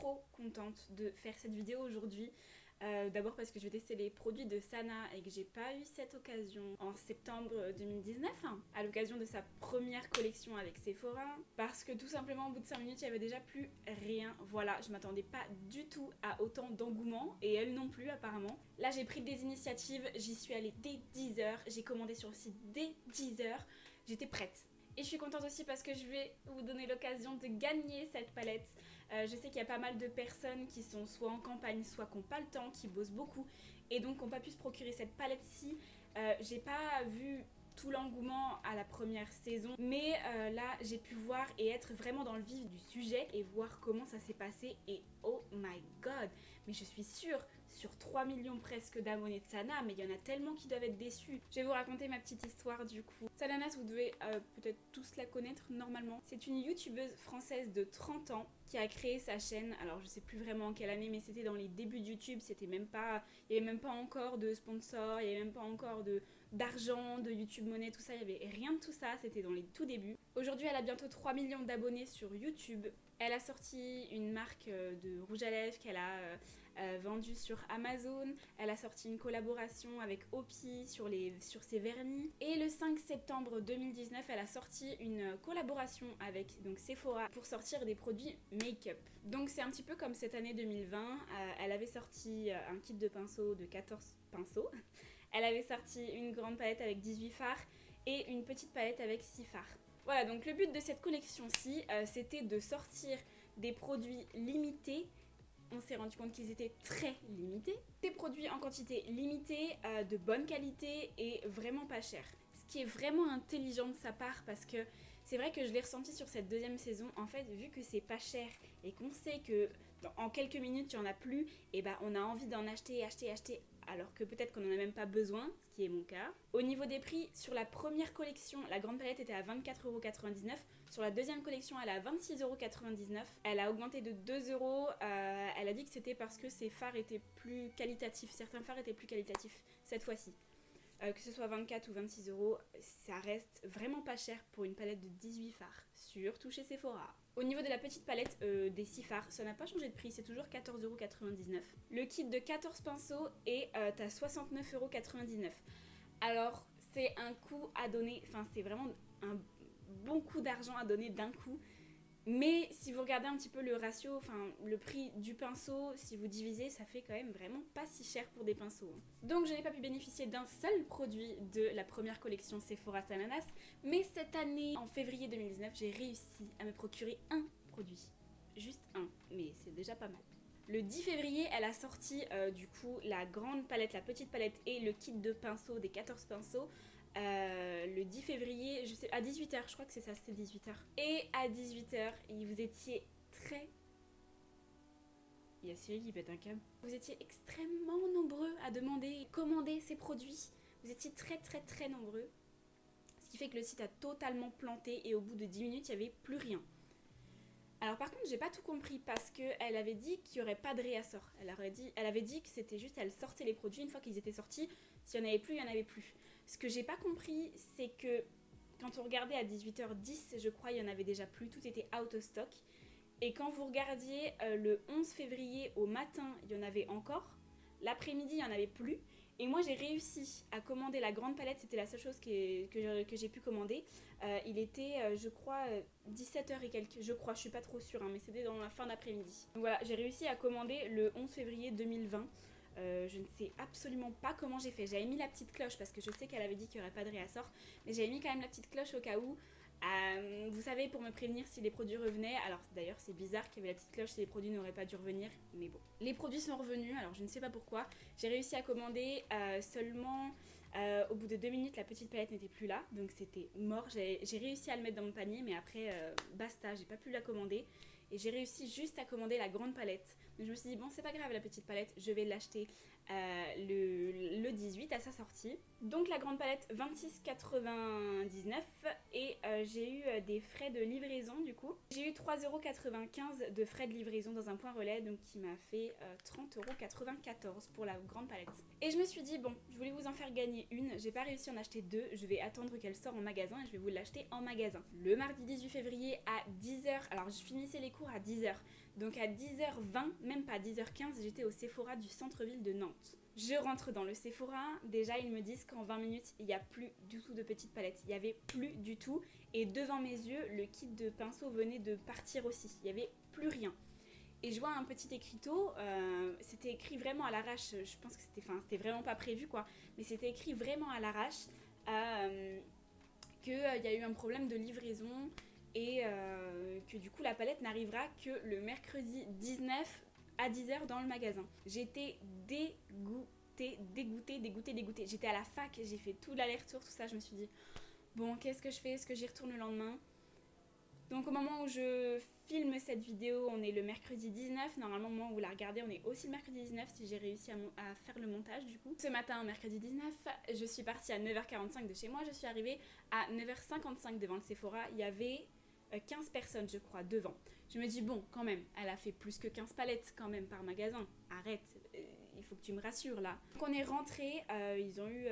trop contente de faire cette vidéo aujourd'hui. D'abord parce que je vais tester les produits de Sana et que j'ai pas eu cette occasion en septembre 2019, hein, à l'occasion de sa première collection avec Sephora. Parce que tout simplement au bout de 5 minutes il y avait déjà plus rien. Voilà, je m'attendais pas du tout à autant d'engouement et elle non plus apparemment. Là j'ai pris des initiatives, j'y suis allée dès 10h, j'ai commandé sur le site dès 10h, j'étais prête. Et je suis contente aussi parce que je vais vous donner l'occasion de gagner cette palette. Je sais qu'il y a pas mal de personnes qui sont soit en campagne, soit qui n'ont pas le temps, qui bossent beaucoup et donc qui n'ont pas pu se procurer cette palette-ci. J'ai pas vu tout l'engouement à la première saison, mais là j'ai pu voir et être vraiment dans le vif du sujet et voir comment ça s'est passé et oh my god, mais je suis sûre, sur 3 millions presque d'abonnés de Sana, mais il y en a tellement qui doivent être déçus. Je vais vous raconter ma petite histoire du coup. Sananas, vous devez peut-être tous la connaître normalement. C'est une youtubeuse française de 30 ans qui a créé sa chaîne, alors je sais plus vraiment en quelle année, mais c'était dans les débuts de YouTube, il n'y avait même pas encore de sponsors, il n'y avait même pas encore d'argent, de YouTube Money, tout ça, il n'y avait rien de tout ça, c'était dans les tout débuts. Aujourd'hui elle a bientôt 3 millions d'abonnés sur YouTube. Elle a sorti une marque de rouge à lèvres qu'elle a vendue sur Amazon. Elle a sorti une collaboration avec Opi sur ses vernis. Et le 5 septembre 2019, elle a sorti une collaboration avec donc, Sephora pour sortir des produits make-up. Donc c'est un petit peu comme cette année 2020. Elle avait sorti un kit de pinceaux de 14 pinceaux. Elle avait sorti une grande palette avec 18 fards et une petite palette avec 6 fards. Voilà, donc le but de cette collection-ci, c'était de sortir des produits limités. On s'est rendu compte qu'ils étaient très limités. Des produits en quantité limitée, de bonne qualité et vraiment pas cher. Ce qui est vraiment intelligent de sa part parce que c'est vrai que je l'ai ressenti sur cette deuxième saison. En fait, vu que c'est pas cher et qu'on sait que en quelques minutes il n'y en a plus, et bah on a envie d'en acheter, alors que peut-être qu'on n'en a même pas besoin, ce qui est mon cas. Au niveau des prix, sur la première collection, la grande palette était à 24,99€. Sur la deuxième collection, elle est à 26,99€. Elle a augmenté de 2€. Elle a dit que c'était parce que ses fards étaient plus qualitatifs. Certains fards étaient plus qualitatifs cette fois-ci. Que ce soit 24 ou 26€, ça reste vraiment pas cher pour une palette de 18 fards, surtout chez Sephora. Au niveau de la petite palette des 6 fards, ça n'a pas changé de prix, c'est toujours 14,99€. Le kit de 14 pinceaux est à 69,99€. Alors, c'est un coup à donner, enfin c'est vraiment un bon coup d'argent à donner d'un coup. Mais si vous regardez un petit peu le ratio, enfin le prix du pinceau, si vous divisez, ça fait quand même vraiment pas si cher pour des pinceaux. Donc je n'ai pas pu bénéficier d'un seul produit de la première collection Sephora Sananas, mais cette année, en février 2019, j'ai réussi à me procurer un produit. Juste un, mais c'est déjà pas mal. Le 10 février, elle a sorti du coup la grande palette, la petite palette et le kit de pinceaux, des 14 pinceaux. Le 10 février, je sais, à 18h, je crois que c'est ça, c'était 18h. Et à 18h, vous étiez très... Il y a Cyril qui pète un câble. Vous étiez extrêmement nombreux à demander, commander ces produits. Vous étiez très nombreux. Ce qui fait que le site a totalement planté et au bout de 10 minutes, il n'y avait plus rien. Alors par contre, j'ai pas tout compris parce qu'elle avait dit qu'il n'y aurait pas de réassort. Elle avait dit que c'était juste, elle sortait les produits, une fois qu'ils étaient sortis, s'il n'y en avait plus, il n'y en avait plus. Ce que j'ai pas compris, c'est que quand on regardait à 18h10, je crois, il y en avait déjà plus, tout était out of stock. Et quand vous regardiez le 11 février au matin, il y en avait encore. L'après-midi, il n'y en avait plus. Et moi, j'ai réussi à commander la grande palette. C'était la seule chose que j'ai pu commander. Il était, je crois, 17h et quelques. Je crois, je suis pas trop sûre, hein, mais c'était dans la fin d'après-midi. Donc voilà, j'ai réussi à commander le 11 février 2020. Je ne sais absolument pas comment j'ai fait. J'avais mis la petite cloche parce que je sais qu'elle avait dit qu'il n'y aurait pas de réassort. Mais j'avais mis quand même la petite cloche au cas où. Vous savez, pour me prévenir si les produits revenaient. Alors d'ailleurs c'est bizarre qu'il y avait la petite cloche si les produits n'auraient pas dû revenir, mais bon. Les produits sont revenus, alors je ne sais pas pourquoi. J'ai réussi à commander seulement au bout de 2 minutes la petite palette n'était plus là, donc c'était mort. J'ai réussi à le mettre dans mon panier, mais après basta, j'ai pas pu la commander. Et j'ai réussi juste à commander la grande palette. Donc je me suis dit bon c'est pas grave la petite palette, je vais l'acheter le 18 à sa sortie. Donc la grande palette 26,99 et j'ai eu des frais de livraison du coup. J'ai eu 3,95€ de frais de livraison dans un point relais, donc qui m'a fait 30,94€ pour la grande palette. Et je me suis dit bon, je voulais vous en faire gagner une, j'ai pas réussi à en acheter deux, je vais attendre qu'elle sorte en magasin et je vais vous l'acheter en magasin. Le mardi 18 février à 10h, alors je finissais les cours à 10h, Donc à 10h20, même pas 10h15, j'étais au Sephora du centre-ville de Nantes. Je rentre dans le Sephora, déjà ils me disent qu'en 20 minutes, il n'y a plus du tout de petites palettes. Il n'y avait plus du tout. Et devant mes yeux, le kit de pinceau venait de partir aussi. Il n'y avait plus rien. Et je vois un petit écriteau, c'était écrit vraiment à l'arrache. Je pense que c'était vraiment pas prévu quoi. Mais c'était écrit vraiment à l'arrache qu'il y a eu un problème de livraison et que du coup la palette n'arrivera que le mercredi 19 à 10h dans le magasin. J'étais dégoûtée. J'étais à la fac, j'ai fait tout l'aller-retour, tout ça. Je me suis dit, bon, qu'est-ce que je fais? Est-ce que j'y retourne le lendemain? Donc au moment où je filme cette vidéo, on est le mercredi 19. Normalement, au moment où vous la regardez, on est aussi le mercredi 19 si j'ai réussi à faire le montage du coup. Ce matin, mercredi 19, je suis partie à 9h45 de chez moi. Je suis arrivée à 9h55 devant le Sephora. Il y avait 15 personnes, je crois, devant. Je me dis, bon, quand même, elle a fait plus que 15 palettes quand même par magasin. Arrête, il faut que tu me rassures là. Donc on est rentré, ils ont eu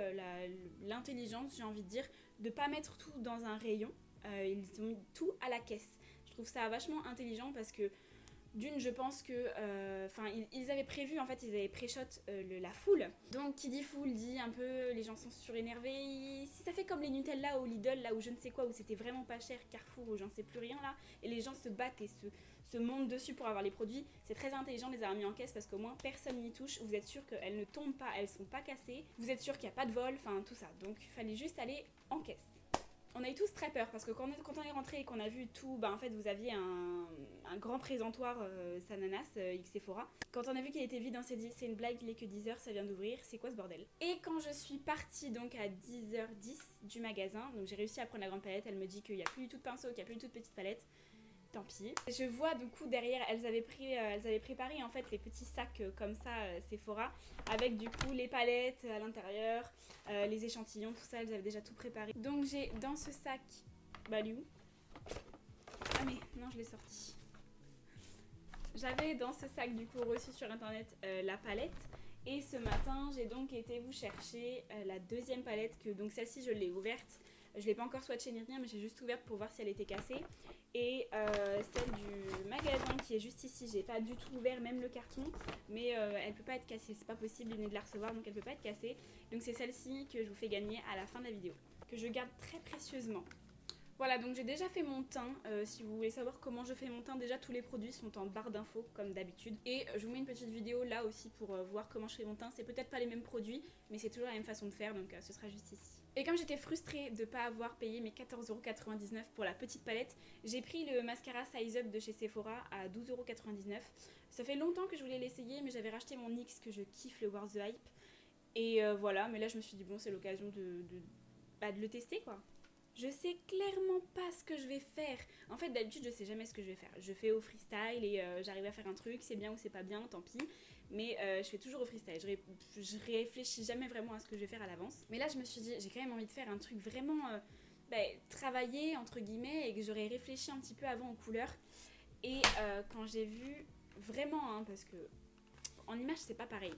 l'intelligence, j'ai envie de dire, de pas mettre tout dans un rayon. Ils ont mis tout à la caisse. Je trouve ça vachement intelligent parce que d'une, je pense que ils avaient prévu, en fait, ils avaient pré-shot la foule. Donc, qui dit foule dit un peu les gens sont surénervés. Si ça fait comme les Nutella au Lidl, là où je ne sais quoi, où c'était vraiment pas cher, Carrefour, où j'en sais plus rien là, et les gens se battent et se montent dessus pour avoir les produits, c'est très intelligent de les avoir mis en caisse parce qu'au moins personne n'y touche. Vous êtes sûr qu'elles ne tombent pas, elles sont pas cassées. Vous êtes sûr qu'il n'y a pas de vol, enfin tout ça. Donc, il fallait juste aller en caisse. On a eu tous très peur parce que quand on est rentré et qu'on a vu tout, en fait vous aviez un grand présentoir Sananas X Sephora. Quand on a vu qu'il était vide, on s'est dit c'est une blague, il est que 10h, ça vient d'ouvrir, c'est quoi ce bordel? Et quand je suis partie donc à 10h10 du magasin, donc j'ai réussi à prendre la grande palette, elle me dit qu'il n'y a plus du tout de pinceau, qu'il n'y a plus du tout de petite palette. Tant pis. Je vois du coup derrière, elles avaient préparé en fait les petits sacs comme ça Sephora avec du coup les palettes à l'intérieur, les échantillons, tout ça, elles avaient déjà tout préparé. Donc j'ai dans ce sac, lui où? Ah mais non, je l'ai sorti. J'avais dans ce sac du coup reçu sur internet la palette et ce matin j'ai donc été vous chercher la deuxième palette que donc celle-ci je l'ai ouverte. Je l'ai pas encore swatchée ni rien mais j'ai juste ouverte pour voir si elle était cassée. Et celle du magasin qui est juste ici, j'ai pas du tout ouvert même le carton, mais elle peut pas être cassée, c'est pas possible, il venait de la recevoir donc elle peut pas être cassée. Donc c'est celle-ci que je vous fais gagner à la fin de la vidéo, que je garde très précieusement. Voilà, donc j'ai déjà fait mon teint. Si vous voulez savoir comment je fais mon teint, déjà tous les produits sont en barre d'infos comme d'habitude. Et je vous mets une petite vidéo là aussi pour voir comment je fais mon teint. C'est peut-être pas les mêmes produits, mais c'est toujours la même façon de faire, donc ce sera juste ici. Et comme j'étais frustrée de ne pas avoir payé mes 14,99€ pour la petite palette, j'ai pris le mascara Size Up de chez Sephora à 12,99€. Ça fait longtemps que je voulais l'essayer, mais j'avais racheté mon NYX que je kiffe, le War the Hype. Et voilà, mais là je me suis dit bon, c'est l'occasion de le tester quoi. Je sais clairement pas ce que je vais faire. En fait, d'habitude, je sais jamais ce que je vais faire. Je fais au freestyle et j'arrive à faire un truc, c'est bien ou c'est pas bien, tant pis. Mais je fais toujours au freestyle. Je réfléchis jamais vraiment à ce que je vais faire à l'avance. Mais là, je me suis dit, j'ai quand même envie de faire un truc vraiment travaillé, entre guillemets, et que j'aurais réfléchi un petit peu avant aux couleurs. Et quand j'ai vu vraiment, parce que en image, c'est pas pareil.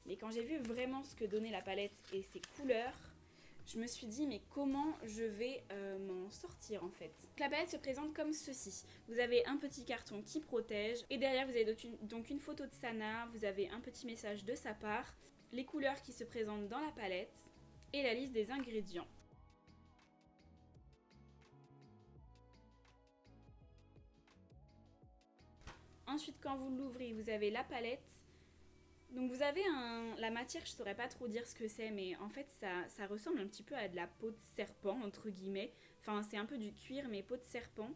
Mais quand j'ai vu vraiment ce que donnait la palette et ses couleurs, je me suis dit mais comment je vais m'en sortir en fait. La palette se présente comme ceci. Vous avez un petit carton qui protège et derrière vous avez donc une photo de Sana, vous avez un petit message de sa part, les couleurs qui se présentent dans la palette et la liste des ingrédients. Ensuite quand vous l'ouvrez, vous avez la palette. Donc vous avez la matière, je saurais pas trop dire ce que c'est, mais en fait ça ressemble un petit peu à de la peau de serpent, entre guillemets. Enfin c'est un peu du cuir, mais peau de serpent.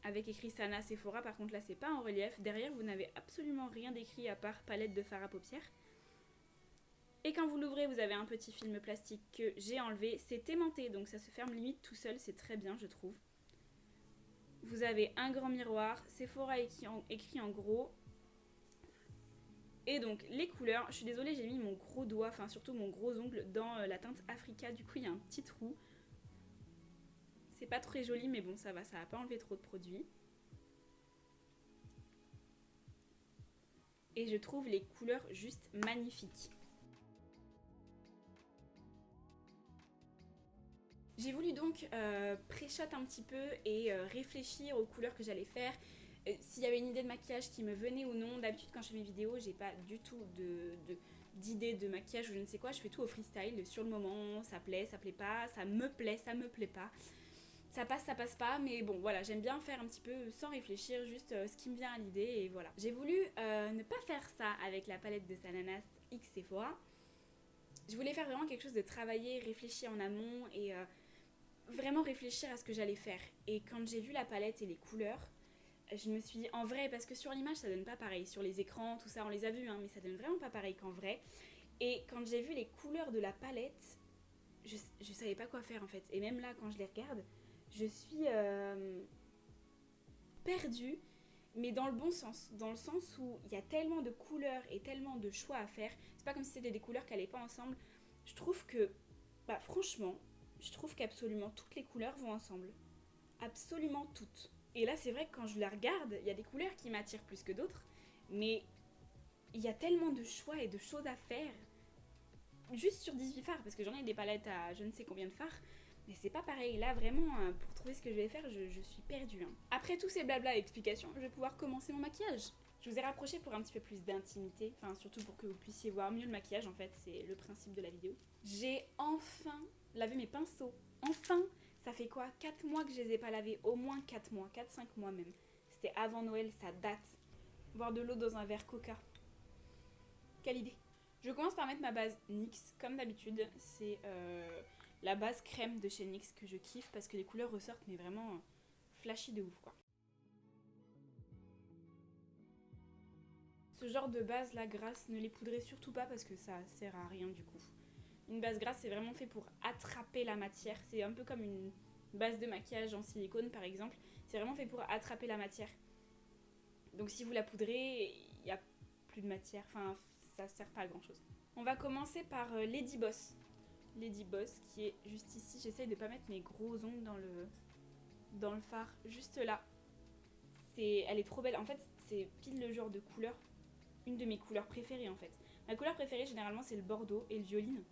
Avec écrit Sana Sephora, par contre là c'est pas en relief. Derrière vous n'avez absolument rien d'écrit à part palette de fard à paupières. Et quand vous l'ouvrez, vous avez un petit film plastique que j'ai enlevé. C'est aimanté, donc ça se ferme limite tout seul, c'est très bien je trouve. Vous avez un grand miroir, Sephora écrit en gros. Et donc les couleurs, je suis désolée j'ai mis mon gros doigt, enfin surtout mon gros ongle dans la teinte Africa, du coup il y a un petit trou. C'est pas très joli mais bon ça va pas enlever trop de produits. Et je trouve les couleurs juste magnifiques. J'ai voulu donc pré-shot un petit peu et réfléchir aux couleurs que j'allais faire. S'il y avait une idée de maquillage qui me venait ou non, d'habitude quand je fais mes vidéos, j'ai pas du tout d'idée de maquillage ou je ne sais quoi, je fais tout au freestyle, sur le moment, ça plaît pas, ça me plaît pas. Ça passe pas, mais bon voilà, j'aime bien faire un petit peu sans réfléchir, juste ce qui me vient à l'idée et voilà. J'ai voulu ne pas faire ça avec la palette de Sananas X Sephora. Je voulais faire vraiment quelque chose de travaillé, réfléchi en amont et vraiment réfléchir à ce que j'allais faire. Et quand j'ai vu la palette et les couleurs, je me suis dit en vrai, parce que sur l'image ça donne pas pareil, sur les écrans, tout ça on les a vus, hein, mais ça donne vraiment pas pareil qu'en vrai. Et quand j'ai vu les couleurs de la palette, je savais pas quoi faire en fait. Et même là quand je les regarde, je suis perdue, mais dans le bon sens. Dans le sens où il y a tellement de couleurs et tellement de choix à faire. C'est pas comme si c'était des couleurs qui allaient pas ensemble. Je trouve que, bah franchement, je trouve qu'absolument toutes les couleurs vont ensemble. Absolument toutes. Et là, c'est vrai que quand je la regarde, il y a des couleurs qui m'attirent plus que d'autres. Mais il y a tellement de choix et de choses à faire. Juste sur 18 fards, parce que j'en ai des palettes à je ne sais combien de fards. Mais c'est pas pareil, là vraiment, pour trouver ce que je vais faire, je suis perdue. Hein. Après tous ces blabla et explications, je vais pouvoir commencer mon maquillage. Je vous ai rapproché pour un petit peu plus d'intimité, enfin surtout pour que vous puissiez voir mieux le maquillage, en fait, c'est le principe de la vidéo. J'ai enfin lavé mes pinceaux. Enfin. Ça fait quoi 4 mois que je les ai pas lavés, au moins 4 mois, 4-5 mois même. C'était avant Noël, ça date. Boire de l'eau dans un verre Coca. Quelle idée. Je commence par mettre ma base NYX, comme d'habitude, c'est la base crème de chez NYX que je kiffe parce que les couleurs ressortent mais vraiment flashy de ouf quoi. Ce genre de base là grasse, ne les poudrez surtout pas parce que ça sert à rien du coup. Une base grasse c'est vraiment fait pour attraper la matière, c'est un peu comme une base de maquillage en silicone par exemple, c'est vraiment fait pour attraper la matière. Donc si vous la poudrez, il n'y a plus de matière, enfin ça sert pas à grand chose. On va commencer par Lady Boss. Lady Boss qui est juste ici. J'essaye de pas mettre mes gros ongles dans le fard, juste là. Elle est trop belle. En fait, c'est pile le genre de couleur, une de mes couleurs préférées en fait. Ma couleur préférée généralement c'est le bordeaux et le violine.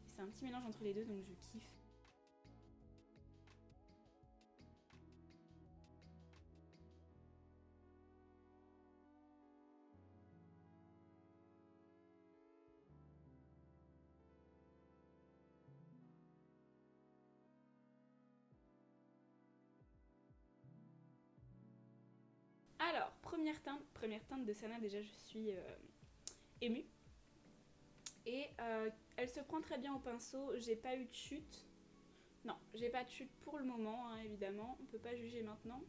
C'est un petit mélange entre les deux donc je kiffe. Alors, première teinte de Sana, déjà je suis émue. Et elle se prend très bien au pinceau, j'ai pas eu de chute. Non, j'ai pas de chute pour le moment, hein, évidemment, on peut pas juger maintenant.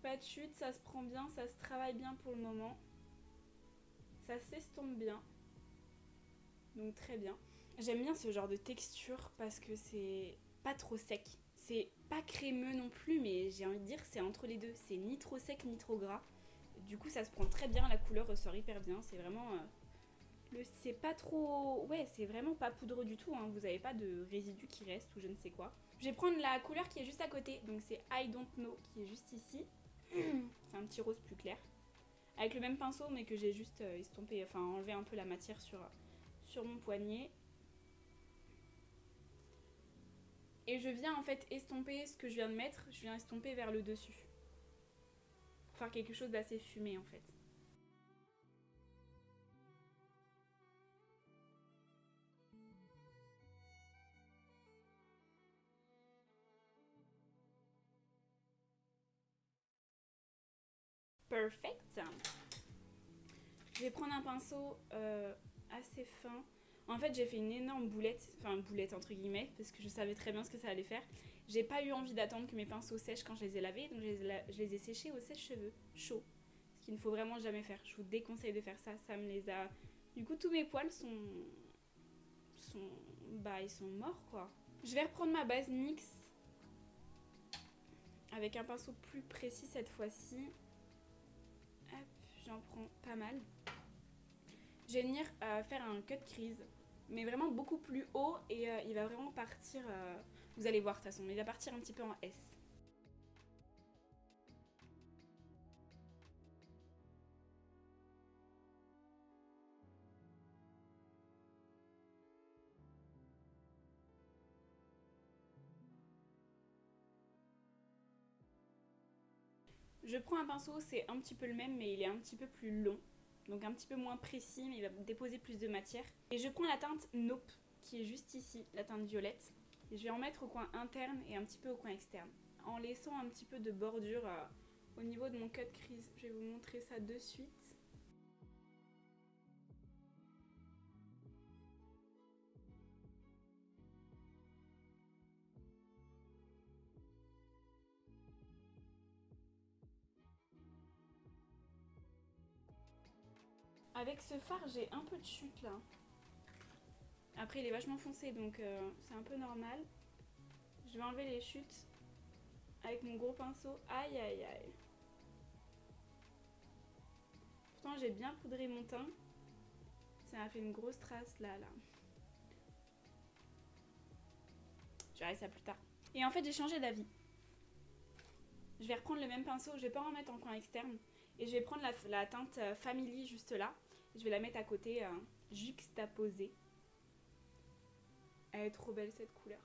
Pas de chute, ça se prend bien, ça se travaille bien pour le moment. Ça s'estompe bien. Donc très bien. J'aime bien ce genre de texture parce que c'est pas trop sec. C'est pas crémeux non plus, mais j'ai envie de dire c'est entre les deux. C'est ni trop sec ni trop gras. Du coup ça se prend très bien, la couleur ressort hyper bien. C'est vraiment... c'est pas trop... Ouais, c'est vraiment pas poudreux du tout. Hein. Vous avez pas de résidus qui restent ou je ne sais quoi. Je vais prendre la couleur qui est juste à côté. Donc c'est I Don't Know qui est juste ici. C'est un petit rose plus clair. Avec le même pinceau mais que j'ai juste estompé, enfin enlevé un peu la matière sur mon poignet. Et je viens en fait estomper ce que je viens de mettre, je viens estomper vers le dessus. Pour faire quelque chose d'assez fumé en fait. Perfect. Je vais prendre un pinceau assez fin. En fait, j'ai fait une énorme boulette, enfin boulette entre guillemets, parce que je savais très bien ce que ça allait faire. J'ai pas eu envie d'attendre que mes pinceaux sèchent quand je les ai lavés, donc je les ai séchés au sèche-cheveux chaud. Ce qu'il ne faut vraiment jamais faire. Je vous déconseille de faire ça, ça me les a... Du coup, tous mes poils bah, ils sont morts quoi. Je vais reprendre ma base NYX avec un pinceau plus précis cette fois-ci. Hop, j'en prends pas mal. Je vais venir faire un cut crease, mais vraiment beaucoup plus haut et il va vraiment partir, vous allez voir de toute façon, mais il va partir un petit peu en S. Je prends un pinceau, c'est un petit peu le même, mais il est un petit peu plus long. Donc un petit peu moins précis, mais il va déposer plus de matière. Et je prends la teinte Nope, qui est juste ici, la teinte violette. Et je vais en mettre au coin interne et un petit peu au coin externe. En laissant un petit peu de bordure au niveau de mon cut crease. Je vais vous montrer ça de suite. Avec ce fard, j'ai un peu de chute là. Après, il est vachement foncé, donc c'est un peu normal. Je vais enlever les chutes avec mon gros pinceau. Aïe, aïe, aïe. Pourtant, j'ai bien poudré mon teint. Ça m'a fait une grosse trace là. Je verrai ça plus tard. Et en fait, j'ai changé d'avis. Je vais reprendre le même pinceau, je vais pas en mettre en coin externe. Et je vais prendre la teinte Family juste là. Je vais la mettre à côté, juxtaposée. Elle est trop belle cette couleur.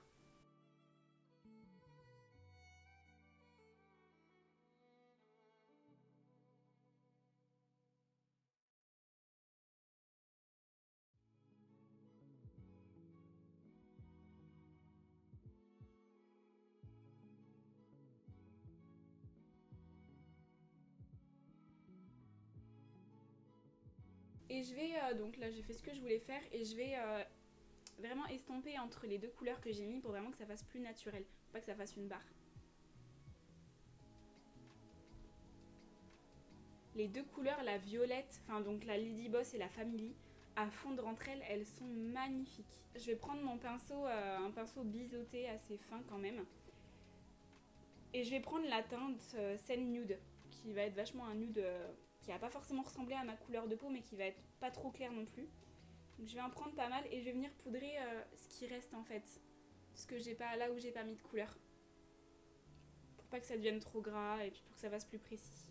Et je vais, donc là j'ai fait ce que je voulais faire et je vais vraiment estomper entre les deux couleurs que j'ai mis pour vraiment que ça fasse plus naturel, pour pas que ça fasse une barre. Les deux couleurs, la violette, enfin donc la Lady Boss et la Family, à fondre entre elles, elles sont magnifiques. Je vais prendre mon pinceau, un pinceau biseauté assez fin quand même. Et je vais prendre la teinte Scène Nude, qui va être vachement un nude qui va pas forcément ressembler à ma couleur de peau, mais qui va être pas trop clair non plus. Donc je vais en prendre pas mal et je vais venir poudrer ce qui reste en fait. Ce que j'ai pas, là où j'ai pas mis de couleur. Pour pas que ça devienne trop gras et puis pour que ça fasse plus précis.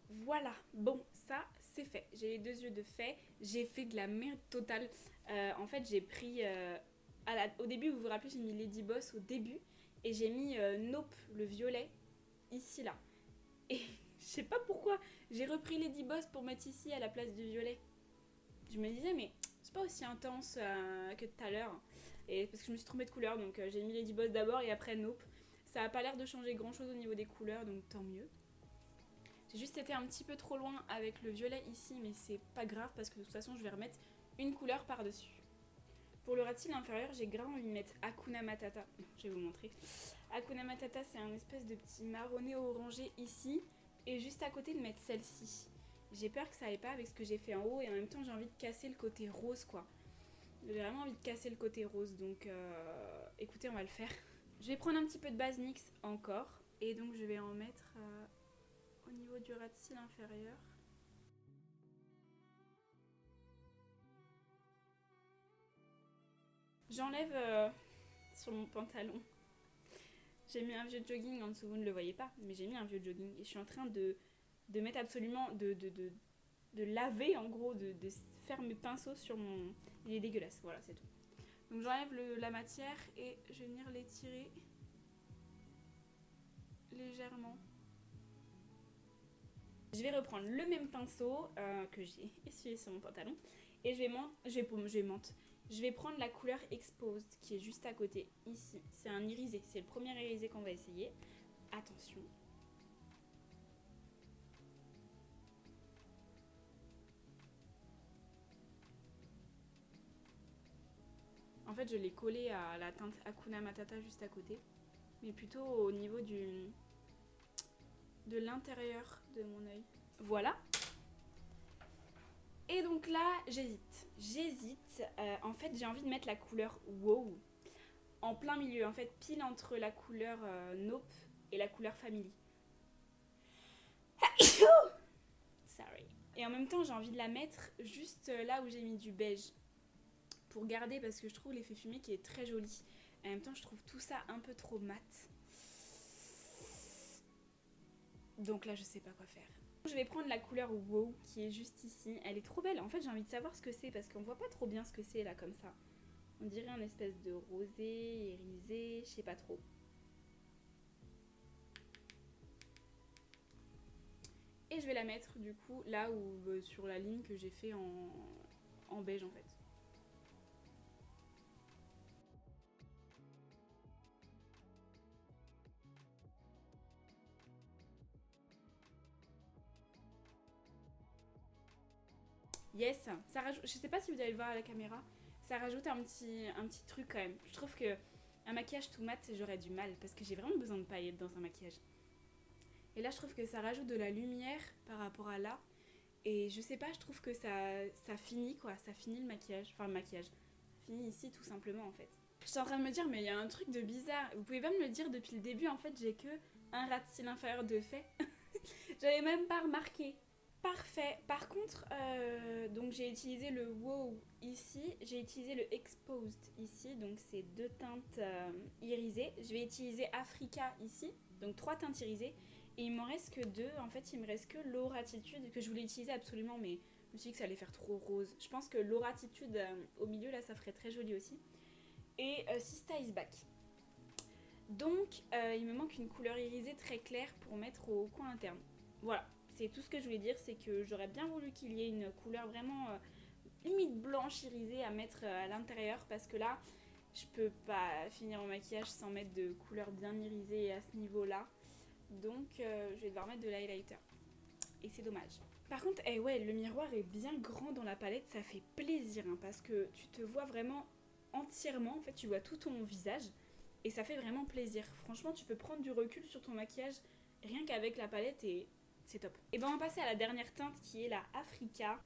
Voilà, bon, ça c'est fait. J'ai les deux yeux de fait. J'ai fait de la merde totale. En fait, j'ai pris. Au début, vous vous rappelez, j'ai mis Lady Boss au début. Et j'ai mis Nope, le violet, ici là. Et je sais pas pourquoi, j'ai repris Lady Boss pour mettre ici à la place du violet. Je me disais, mais c'est pas aussi intense que tout à l'heure. Et parce que je me suis trompée de couleur, donc j'ai mis Lady Boss d'abord et après Nope. Ça a pas l'air de changer grand chose au niveau des couleurs, donc tant mieux. J'ai juste été un petit peu trop loin avec le violet ici, mais c'est pas grave parce que de toute façon je vais remettre une couleur par-dessus. Pour le ras de cils inférieur, j'ai grave envie de mettre Hakuna Matata. Je vais vous montrer. Hakuna Matata, c'est un espèce de petit marronné orangé ici. Et juste à côté de mettre celle-ci. J'ai peur que ça aille pas avec ce que j'ai fait en haut. Et en même temps, j'ai envie de casser le côté rose, quoi. J'ai vraiment envie de casser le côté rose. Donc, écoutez, on va le faire. Je vais prendre un petit peu de base NYX encore. Et donc, je vais en mettre au niveau du ras de cils inférieur. J'enlève sur mon pantalon. J'ai mis un vieux jogging en dessous, vous ne le voyez pas, mais j'ai mis un vieux jogging. Et je suis en train de mettre absolument, de laver en gros, de faire mes pinceaux sur mon... Il est dégueulasse, voilà, c'est tout. Donc j'enlève la matière et je vais venir l'étirer légèrement. Je vais reprendre le même pinceau que j'ai essuyé sur mon pantalon et je vais prendre la couleur Exposed qui est juste à côté, ici. C'est un irisé, c'est le premier irisé qu'on va essayer. Attention. En fait, je l'ai collé à la teinte Hakuna Matata juste à côté, mais plutôt au niveau de l'intérieur de mon œil. Voilà. Et donc là, j'hésite. En fait, j'ai envie de mettre la couleur Wow en plein milieu, en fait, pile entre la couleur Nope et la couleur Family. Sorry. Et en même temps, j'ai envie de la mettre juste là où j'ai mis du beige. Pour garder, parce que je trouve l'effet fumé qui est très joli. Et en même temps, je trouve tout ça un peu trop mat. Donc là, je sais pas quoi faire. Je vais prendre la couleur Wow qui est juste ici. Elle est trop belle. En fait, j'ai envie de savoir ce que c'est parce qu'on voit pas trop bien ce que c'est là comme ça. On dirait un espèce de rosé, irisé, je sais pas trop. Et je vais la mettre du coup là où sur la ligne que j'ai fait en beige en fait. Yes, ça rajoute, je sais pas si vous allez le voir à la caméra, ça rajoute un petit truc quand même. Je trouve que un maquillage tout mat, j'aurais du mal parce que j'ai vraiment besoin de paillettes dans un maquillage. Et là, je trouve que ça rajoute de la lumière par rapport à là. Et je sais pas, je trouve que ça finit quoi, ça finit le maquillage. Enfin, le maquillage. Ça finit ici tout simplement en fait. J'étais en train de me dire, mais il y a un truc de bizarre. Vous pouvez pas me le dire depuis le début, en fait, j'ai que un ras de cils inférieur de fait. J'avais même pas remarqué. Parfait. Par contre, donc j'ai utilisé le Wow ici, j'ai utilisé le Exposed ici, donc c'est deux teintes irisées. Je vais utiliser Africa ici, donc trois teintes irisées. Et il m'en reste que deux. En fait, il me reste que l'Auratitude que je voulais utiliser absolument, mais je me suis dit que ça allait faire trop rose. Je pense que l'Auratitude au milieu là, ça ferait très joli aussi. Et Sista is back. Donc, il me manque une couleur irisée très claire pour mettre au coin interne. Voilà. C'est tout ce que je voulais dire, c'est que j'aurais bien voulu qu'il y ait une couleur vraiment limite blanche irisée à mettre à l'intérieur parce que là, je peux pas finir mon maquillage sans mettre de couleur bien irisée à ce niveau-là. Donc, je vais devoir mettre de l'highlighter. Et c'est dommage. Par contre, ouais, le miroir est bien grand dans la palette, ça fait plaisir hein, parce que tu te vois vraiment entièrement, en fait, tu vois tout ton visage et ça fait vraiment plaisir. Franchement, tu peux prendre du recul sur ton maquillage rien qu'avec la palette et c'est top. Et ben on va passer à la dernière teinte qui est la Africa.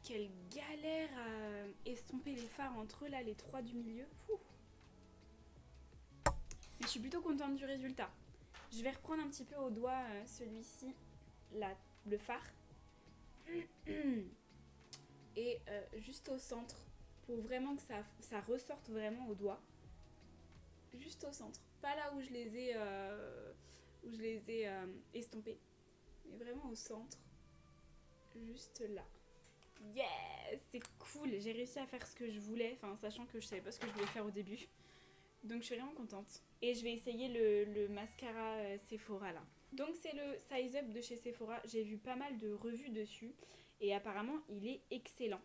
Quelle galère à estomper les fards entre là, les trois du milieu. Fou. Mais je suis plutôt contente du résultat. Je vais reprendre un petit peu au doigt celui-ci, le fard. Et juste au centre, pour vraiment que ça ressorte vraiment au doigt. Juste au centre. Pas là où je les ai estompés, mais vraiment au centre. Juste là. Yes, c'est cool, j'ai réussi à faire ce que je voulais, enfin sachant que je savais pas ce que je voulais faire au début. Donc je suis vraiment contente. Et je vais essayer le mascara Sephora là. Donc c'est le Size Up de chez Sephora, j'ai vu pas mal de revues dessus et apparemment il est excellent.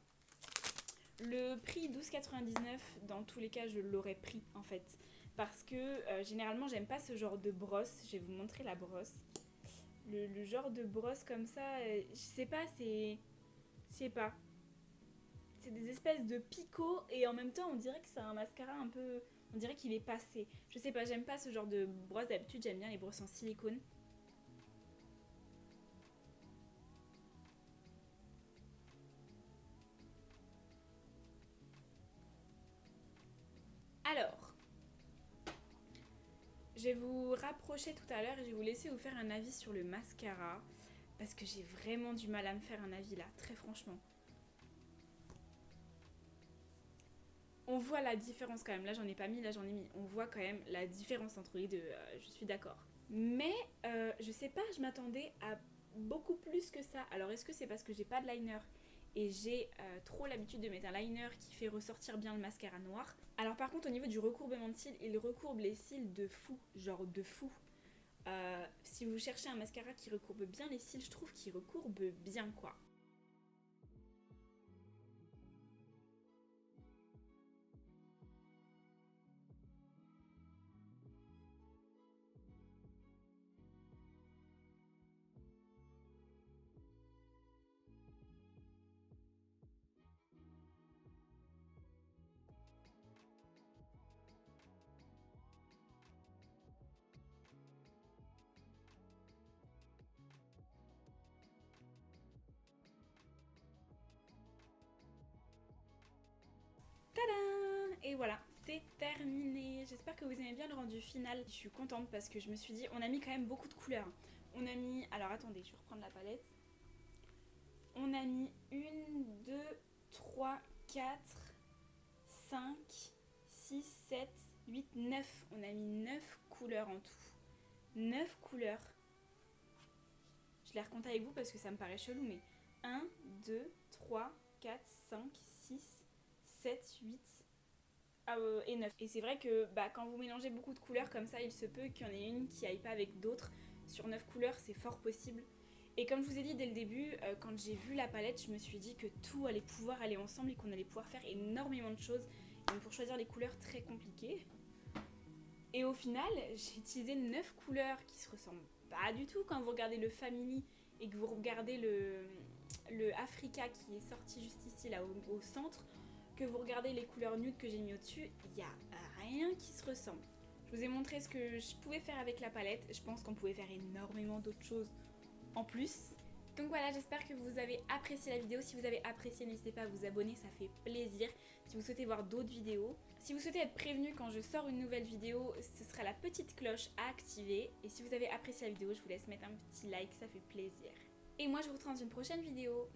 Le prix 12,99, dans tous les cas je l'aurais pris en fait. Parce que généralement j'aime pas ce genre de brosse, je vais vous montrer la brosse. Le genre de brosse comme ça, je sais pas, c'est... Je sais pas. C'est des espèces de picots et en même temps on dirait que c'est un mascara un peu... On dirait qu'il est passé. Je sais pas, j'aime pas ce genre de brosse. D'habitude j'aime bien les brosses en silicone. Alors, je vais vous rapprocher tout à l'heure et je vais vous laisser vous faire un avis sur le mascara. Parce que j'ai vraiment du mal à me faire un avis là, très franchement. On voit la différence quand même. Là, j'en ai pas mis, là, j'en ai mis. On voit quand même la différence entre les deux. Je suis d'accord. Mais je sais pas, je m'attendais à beaucoup plus que ça. Alors, est-ce que c'est parce que j'ai pas de liner et j'ai trop l'habitude de mettre un liner qui fait ressortir bien le mascara noir? Alors, par contre, au niveau du recourbement de cils, il recourbe les cils de fou. Genre de fou. Si vous cherchez un mascara qui recourbe bien les cils, je trouve qu'il recourbe bien quoi. Tadam! Et voilà, c'est terminé. J'espère que vous aimez bien le rendu final. Je suis contente parce que je me suis dit, on a mis quand même beaucoup de couleurs. On a mis, alors attendez, je vais reprendre la palette. On a mis 1, 2, 3, 4, 5, 6, 7, 8, 9. On a mis 9 couleurs en tout. 9 couleurs. Je les recompte avec vous parce que ça me paraît chelou, mais 1, 2, 3, 4, 5, 6, 7, 8 et 9. Et c'est vrai que quand vous mélangez beaucoup de couleurs comme ça, il se peut qu'il y en ait une qui aille pas avec d'autres. Sur 9 couleurs, c'est fort possible. Et comme je vous ai dit dès le début, quand j'ai vu la palette, je me suis dit que tout allait pouvoir aller ensemble et qu'on allait pouvoir faire énormément de choses. Donc pour choisir les couleurs, très compliqué. Et au final, j'ai utilisé 9 couleurs qui se ressemblent pas du tout. Quand vous regardez le Family et que vous regardez le Africa qui est sorti juste ici, là, au centre, que vous regardez les couleurs nudes que j'ai mis au-dessus, il n'y a rien qui se ressemble. Je vous ai montré ce que je pouvais faire avec la palette. Je pense qu'on pouvait faire énormément d'autres choses en plus. Donc voilà, j'espère que vous avez apprécié la vidéo. Si vous avez apprécié, n'hésitez pas à vous abonner, ça fait plaisir. Si vous souhaitez voir d'autres vidéos, si vous souhaitez être prévenu quand je sors une nouvelle vidéo, ce sera la petite cloche à activer. Et si vous avez apprécié la vidéo, je vous laisse mettre un petit like, ça fait plaisir. Et moi je vous retrouve dans une prochaine vidéo.